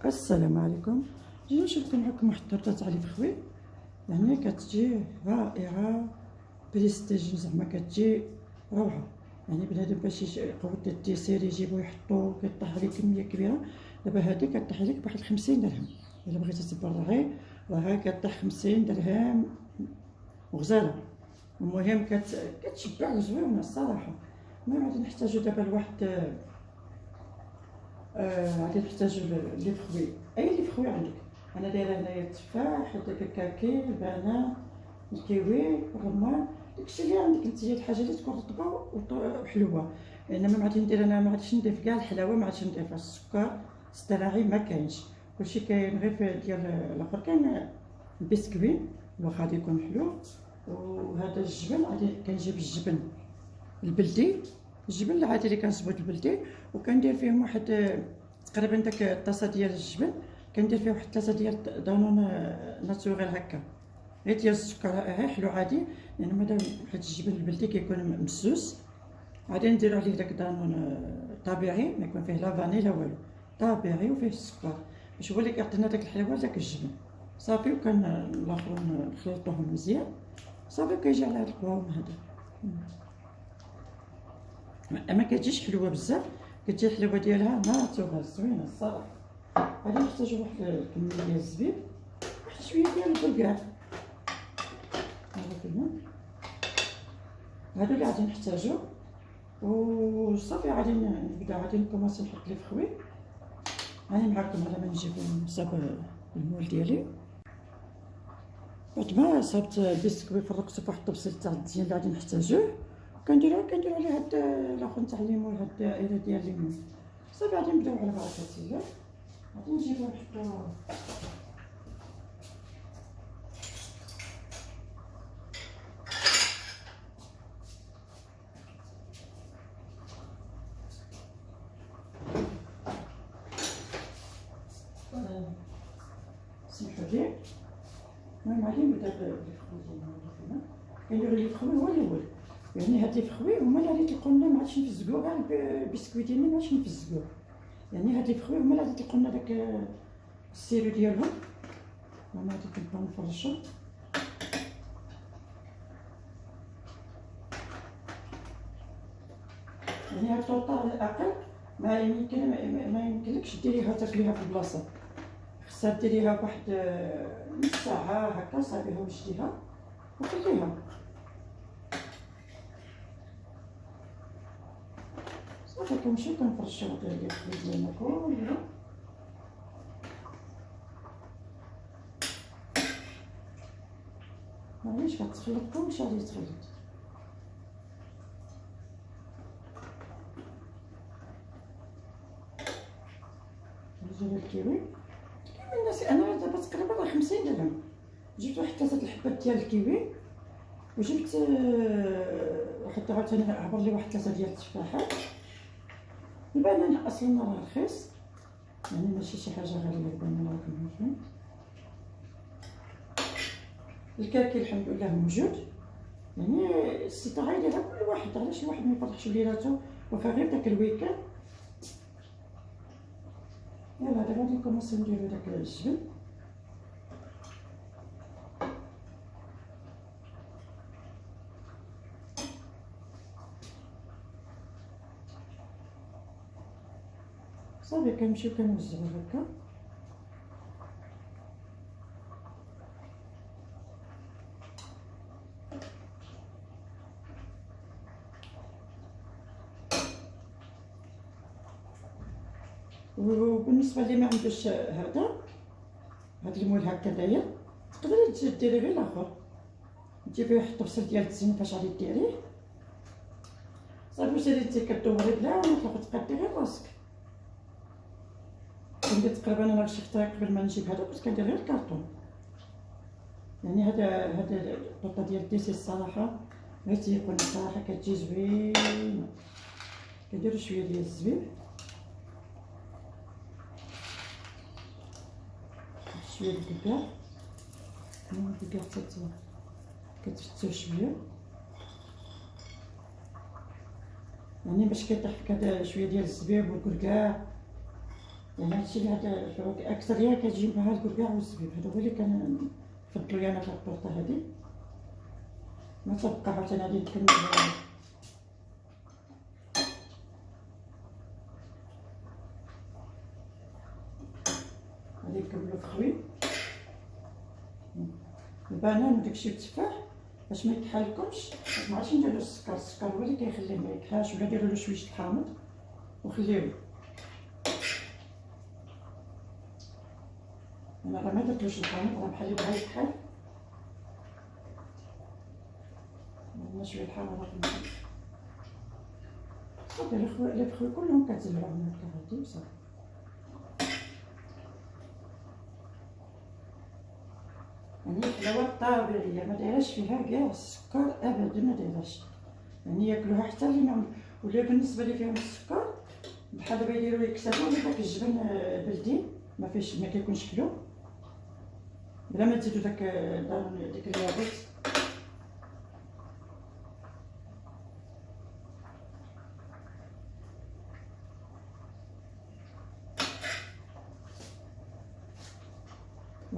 السلام عليكم. جينا نشارك معكم واحد الطرطه تاع لي فخوي، يعني كتجي رائعه بريستيج، زعما كتجي روعه. يعني بنادم باش يقود الديسير يجيبو يحطو كيطيح عليه كميه كبيره. دابا هادي كطيح عليك بواحد 50 درهم، الا بغيتي تبرعي راها كطيح 50 درهم وغزاله. المهم كتشبع وزوينه الصراحه. المهم غادي نحتاجو دابا لواحد غادي نحتاجو لي فخوي، اي لي فخوي عندك. انا دايره هنايا التفاح، هذاك الكاكي، البنان، الكيوي، الرمان، داكشي اللي عندك نتيا، الحاجه اللي تكون رطبه وحلوه. انما ما غادي ندير، انا ما غاديش نضيف كاع الحلاوه، ما غاديش نضيف السكر الصناعي، ما كاينش. كلشي كاين غير في ديال الاخر. كاين البسكوي واخا غادي يكون حلو. وهذا الجبن غادي كنجيب الجبن البلدي، الجبن العادي اللي كنصبغ البلدي، وكندير فيهم واحد تقريبا داك الطاسه ديال الجبن، كندير فيه واحد 3 ديال دانون ناتوريل هكا، غير ديال السكر غير حلو عادي. يعني مادام واحد الجبن البلدي كيكون مسوس، غادي نديرو عليه داك دانون طبيعي، ما يكون فيه لا فاني لا والو، طبيعي وفيه السكر، باش هو اللي كيعطينا داك الحلاوه داك الجبن. صافي، وكان الاخرون نخلطوهم مزيان صافي، كيجي على هاد القوام هذا. ما كتجيش حلوه بزاف، كتجي الحلاوه ديالها ناتورال زوينه الصراحه. غادي نحتاجو واحد الكميه ديال الزبيب، واحد شويه ديال البركاع، هذا كله هادو اللي غادي نحتاجو. وصافي غادي نبدا، غادي نكوماسي نحط لي فخوي. راني معاكم على ما نجيب نصاوب المول ديالي. بعد ما صابت البسكوي فرقته في واحد الطبسيل تاع الدجاج اللي غادي نحتاجوه، كنديرو عليه هاد الاخر تاع الليمون، هاد الدائره ديال الليمون. صافي غادي نبداو على بركه الله. غادي نجيبو نحطو سمحولي. المهم غادي نبدا بالفخوي ديالنا. كنديرو لي فخوي هو الاول، يعني هاد لي فخوي هما اللي غادي تلقاو لنا ما عادش نفزقو كاع البسكويت ديالنا، ما عادش نفزقوه. يعني هاد لي فخوي هما اللي غادي تلقاو لنا داك السيرو ديالهم. انا غادي نبدا نفرشو. يعني هاد الطوطه على الاقل ما يمكنلكش ديريها تاكليها في البلاصه، خصها ديريها بواحد نص ساعه هكا، صافيها وجديها وخليها. صافي كنمشيو كنفرشو هاد الفخوي ديالنا كلها. معليش كتخلط كلشي غادي يتخلط. نجيب الكيوي. الناس انا دابا تقريبا راه 50 درهم. جبت واحد 3 الحبات ديال الكيوي، وجبت واحد عاوتاني عبر لي واحد 3 ديال التفاحات. البنان اصلا راه رخيص، يعني ماشي شي حاجه غاليه البنان، راكم عارفين. الكاكي الحمد لله موجود، يعني الاستطاعه يديرها كل واحد، علاش الواحد ما يفرحش وليداتو واخا غير داك الويكاند. يلا دابا غادي نكومونسيو نديرو داك الجبن. صافي كنمشيو كنوزعو هكا. وبالنسبه اللي ما عندوش هذا، هاد المول هكا داير، تقدري ديري غير الاخر، تجيبي واحد الطبسيل ديال الزين فاش غادي ديريه. صافي واش ريتي كدوري بلا ما تقدي غير راسك. كندير تقريبا، انا شفتها قبل ما نجيب هذا كنت كندير غير الكارطون. يعني هذا الطوطه ديال الديسي الصراحه غير تيكون الصراحه كتجي زوينه. كنديرو شويه ديال الزبيب، شويه ديال البكاع، البكاع كتفتو شويه، يعني باش كيطيح كذا شويه ديال الزبيب والكركاع يعني هادشي اللي هاد اكثريه كتجي معها الكركاع والزبيب، هذا هو اللي كنفضلو انا في الطورطه هادي. ما تبقى عاوتاني غادي نكمل غادي نكملو الخوي البنان وداكشي التفاح باش ما يكحلكمش. ما عرفتش نديرو السكر هو اللي كيخليه ما يكحلش، ولا ديروا له شويه الحامض وخليوه. انا راه ما درتلوش الحامض، راه بحال بغا يكحل. درنا شويه الحامض صافي. لي فخوي كلهم كتزرعوهم هكا عادي وصافي. يعني الحلاوه الطبيعيه ما دايراش فيها كاع السكر ابدا، ما دايراش. يعني ياكلوها حتى اللي ما ولا بالنسبه لي فيهم السكر بحال دابا يديروا يكسبوا داك الجبن بلدي ما فيش ما كيكونش كلو بلا ما تزيدوا ديك الياغوت.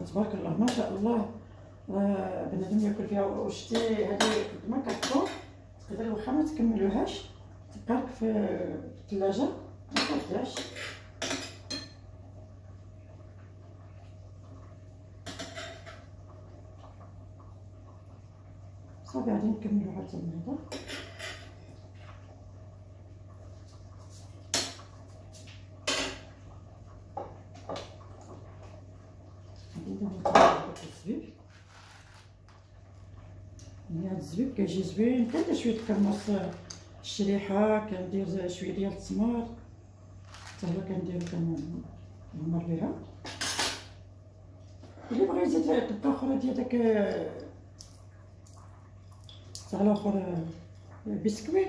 تبارك الله ما شاء الله. بنادم ياكل فيها. وشتي هذه ما كتطول تقدر واخا ما تكملوهاش تبقى لك في الثلاجه ما كتضيعش. صافي غادي نكملو عاوتاني هذا. غادي نديرو داك الزبيب. يعني هاد الزبيب كيجي زوين، كندير شويه كرموس الشريحه، كندير شويه ديال التمر حتى هو كنديرو كنعمر بها. اللي بغى يزيد طبقه اخرى ديال داك تاع الاخر بسكوي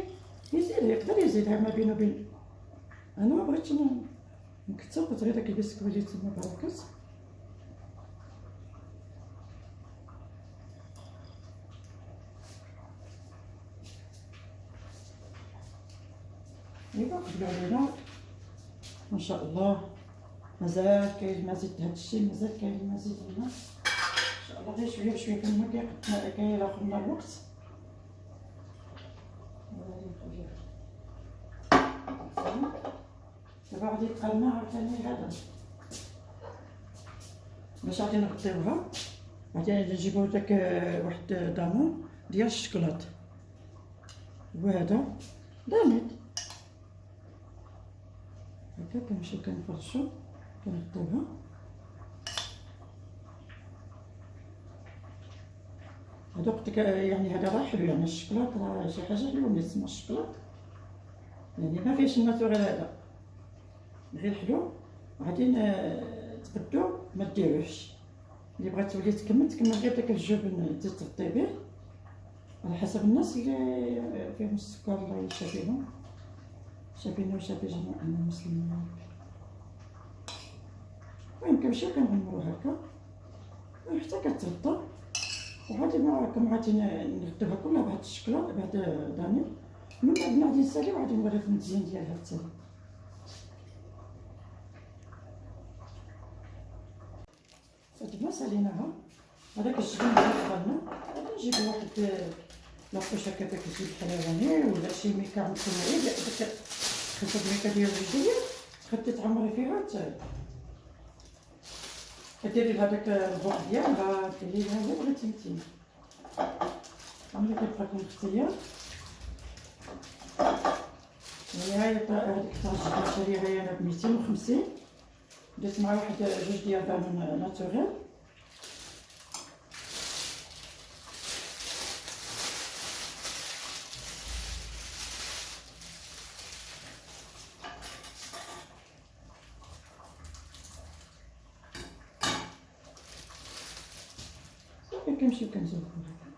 يزيد، يقدر يزيدها ما بينه وبين. انا ما بغيتش نكثر، بغيت غير داك البسكوي اللي تما بركز. ايوا قبلوا علينا ما شاء الله. مازال كاين المزيد هاد الشيء، مازال كاين المزيد هنا ان شاء الله. غير شويه بشويه كما كياخذ لنا الوقت. دابا غادي يبقى لنا عاوتاني هذا باش غادي نغطيوها. غادي نجيبو داك واحد دامون ديال الشكلاط، وهذا داميت هكا كنمشيو كنفرشو كنغطيوها. هذا وقت يعني هذا راه حلو، يعني الشكلاط راه شي حاجه حلوه اللي تسمى الشكلاط، يعني ما فيهش الناتوريل هذا غير حلو. غادي تبدو ما ديروش. اللي بغات تولي تكمل غير داك الجبن تزيد تغطي به على حسب الناس اللي فيهم السكر. الله يشافيهم، شافينا وشافي جميع المسلمين. المهم كنمشيو كنغمرو هكا حتى كتغطى. وغادي معاكم غادي نغدوها كلها بهاد الشكل بهاد داني. من بعد غادي نساليو وغادي نوريكم التزيين ديالها حتى دابا ساليناها. هذاك الجبن اللي بغينا غادي نجيبو واحد لاطوش هكا داك الزيت الحلواني ولا شي ميكا مصنوعي. داك خلطة الميكا ديال الجدية تخدي تعمري فيها كديري لها داك البوق ديالها، ديري لها اللي بغيتي نتيما. عمري كيبقى لكم اختيار. هاهي هاديك تاع الجبن شاريها هي انا ب250، درت مع واحد جوج ديال بانون ناتوريل. صافي كنمشيو كنزوقو هكا.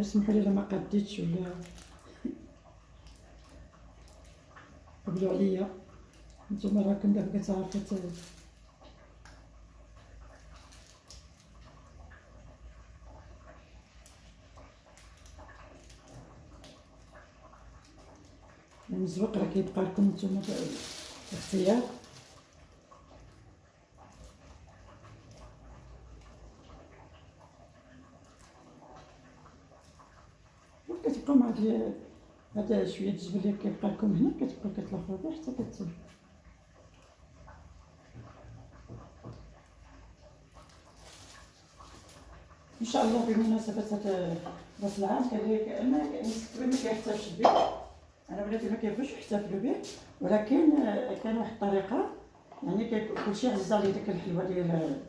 سمحولي الا ما قديتش ولا قبلوا عليا، نتوما راكم دابا كتعرفوا المزوق راه كيبقى لكم نتوما الاختيار. كتبقاو مع هذا شويه الجبل اللي كيبقى لكم هنا، كتبقاو كتلاحظوا به حتى ان شاء الله بمناسبه هذا راس العام كذلك انا ما كيحتاجش به، انا ولادي ما كيبغيوش يحتفلوا به، ولكن كان واحد الطريقه يعني كلشي عزيز عليه ديك الحلوه ديال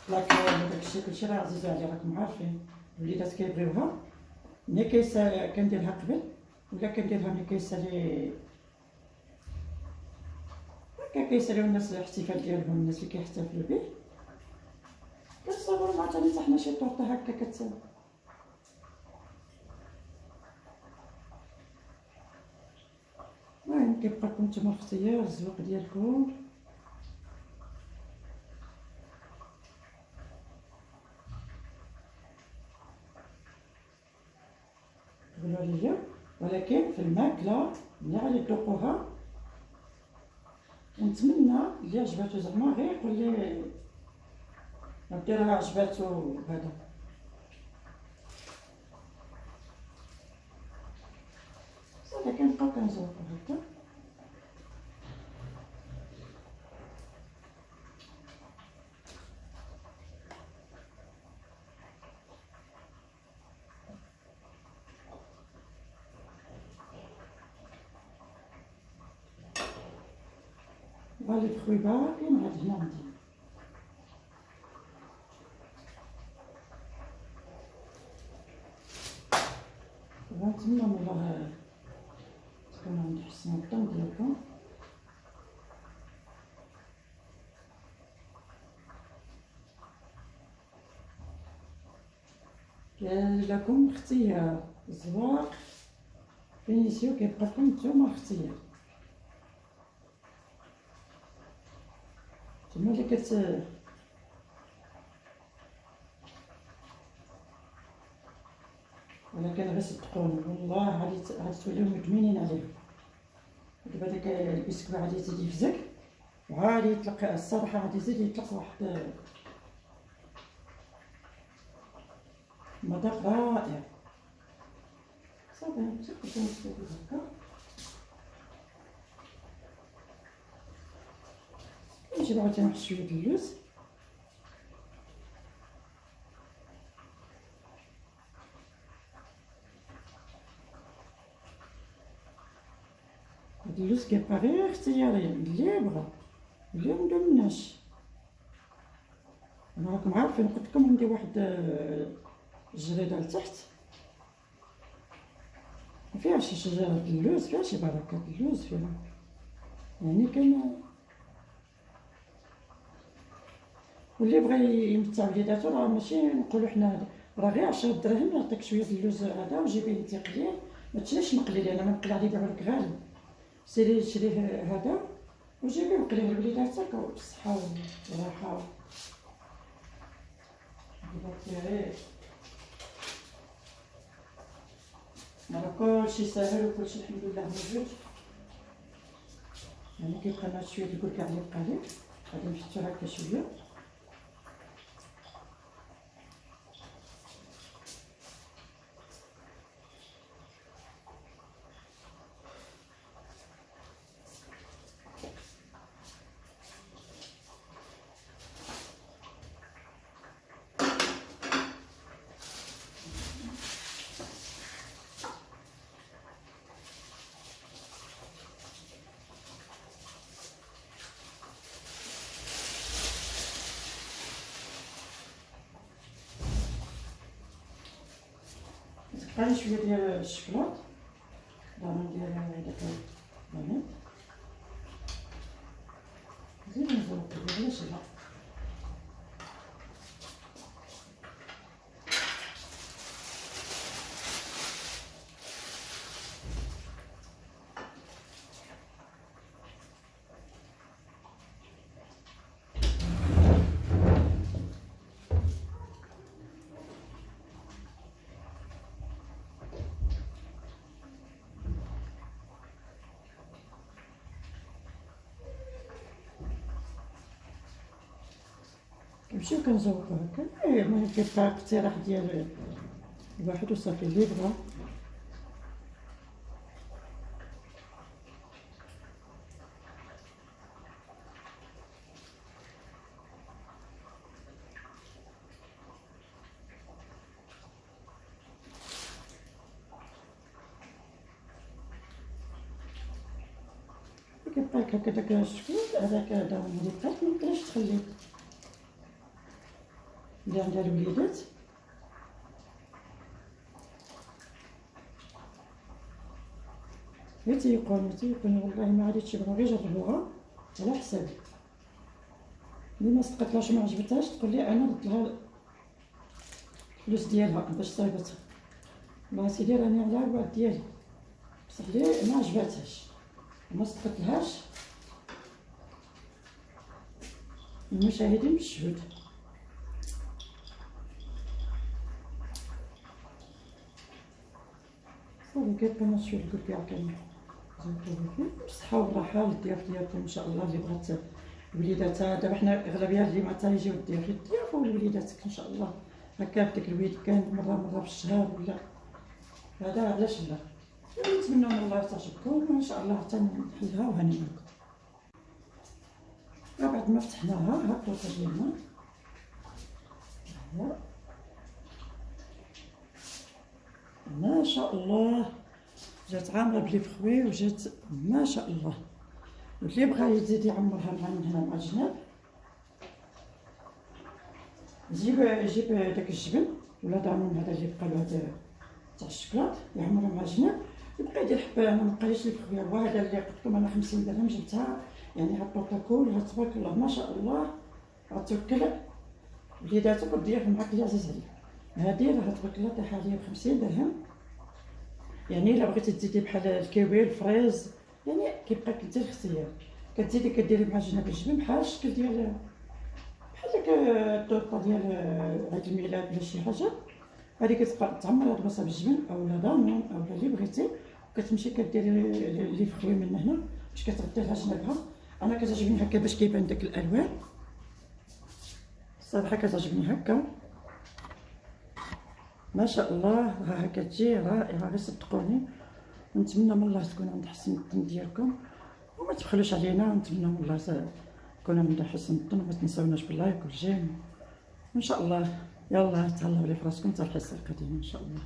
لاكريم وداكشي كلشي راه عزيز عليه، راكم عارفين الوليدات كيبغيوها. ملي كنديرها قبل ولا كنديرها ملي كيسالي هكا كيساليو الناس الاحتفال ديالهم، الناس اللي كيحتفلوا به كتصوروا مع حتى حنا شي طورطه هكا المهم كيبقى لكم نتوما الاختيار الذوق ديالكم. قولوا لي، ولكن في الماكله ملي غادي تذوقوها نتمنى اللي عجباتو زعما غير يقول لي ودي راه عجباتو هذا. صافي كنبقاو كنزوقو هكا. غالي بخوي باقيين عاد هنا عندي. نتمنى من الله تكون عند حسن الظن ديالكم. كاين لكم اختيار الزواق فينيسيو، كيبقى لكم نتوما اختيار. نتوما اللي ولكن غير صدقوني والله غادي توليو مدمنين عليه. دابا داك البسكوي غادي يزيد يفزك وغادي يطلق، الصراحه غادي يزيد يطلق واحد مذاق رائع. صافي تقدروا تسويو هكا. نجيب عاوتاني واحد شويه د اللوز. هاد اللوز كيبقى غير اختياري اللي بغا اللي مدمناش. انا راكم عارفين قلت لكم عندي واحد الجريده لتحت ما فيهاش شي شجره د اللوز، فيها شي بركات اللوز فيها، يعني كاين واللي بغى يمتع وليداتو راه ماشي نقولوا حنا راه غير 10 دراهم يعطيك شويه د اللوز هذا وجيبيه انت قليل، ما تشريش مقلي لان انا مقلي عليه يبيعولك غالي. سيري شريه هذا وجيبيه وقليه لوليداتك بالصحه والراحه. راه كلشي ساهل وكلشي الحمد لله موجود. يعني كيبقى لنا شويه د الكركاع اللي بقى لي غادي نفتو هكا شويه. غادي شويه ديال الشكلاط ضروري ديال داك البنات زيد نزوق علاش لا. كنمشيو كنزوقو هكا. المهم كيبقى اقتراح ديال الواحد وصافي اللي بغا. كيبقى لك هكا داك الشكل هذاك داون اللي بقات متقدرش تخليه اللي عندها الوليدات. غير تيقوني والله ما غاديش يبغيو غير يجربوها على حسابي. اللي ما صدقتلاش ما عجبتهاش تقول لي انا درت لها الفلوس ديالها باش صايبتها. والله سيدي راني على الوعد ديالي، بصح لي ما عجباتهاش وما صدقتلهاش المشاهدين بالشهود. صافي كيبقى نشوف الكركيع كامل بالصحة والراحة للضياف ديالكم ان شاء الله. اللي بغات وليداتها دابا حنا اغلبيه اللي ما تيجيو الضياف ووليداتك ان شاء الله هكا في ديك الويد كان مره في الشهر ولا هذا علاش لا. نتمنى من الله تعجبكم وان شاء الله حتى نحلها وهاني معكم. بعد ما فتحناها ها الطوطه ديالنا ما شاء الله جات عامره بلي فخوي وجات ما شاء الله. واللي بغا يزيد يعمرها مع من هنا مع الجناب يجيب داك الجبن ولا دانون هذا اللي بقى له هذا تاع الشكلاط يعمرها مع الجناب. يبقى يدير حبه. انا ما بقاليش لي فخويه هذا اللي قلت لكم انا 50 درهم جبتها. يعني هاد الطوطه كلها تبارك الله ما شاء الله غتوكل وليداتك وضيافك معاك اللي عزيز عليك. هادي راه تبارك الله طايحه عليا ب50 درهم. يعني الا بغيتي تزيدي بحال الكيوي الفريز يعني كيبقى لك انت الاختيار. كتزيدي كديري مع الجناب الجبن بحال الشكل ديال بحال داك الطوطه ديال عيد الميلاد ولا شي حاجه. هادي كتبقى تعمر هاد البلاصه بالجبن اولا دانون اولا اللي بغيتي. وكتمشي كديري اللي فخوي من هنا باش كتغدي لها جنابها. انا كتعجبني هكا باش كيبان داك الالوان الصراحه كتعجبني هكا ما شاء الله. ها هكا تجي رائعه غير صدقوني. نتمنى من الله تكون عند حسن الظن ديالكم وما تبخلوش علينا. نتمنى من الله تكون عند حسن الظن وما تنساوناش باللايك والجيم وان شاء الله. يلا تهلاو لي فراسكم حتى الحصه القادمه ان شاء الله.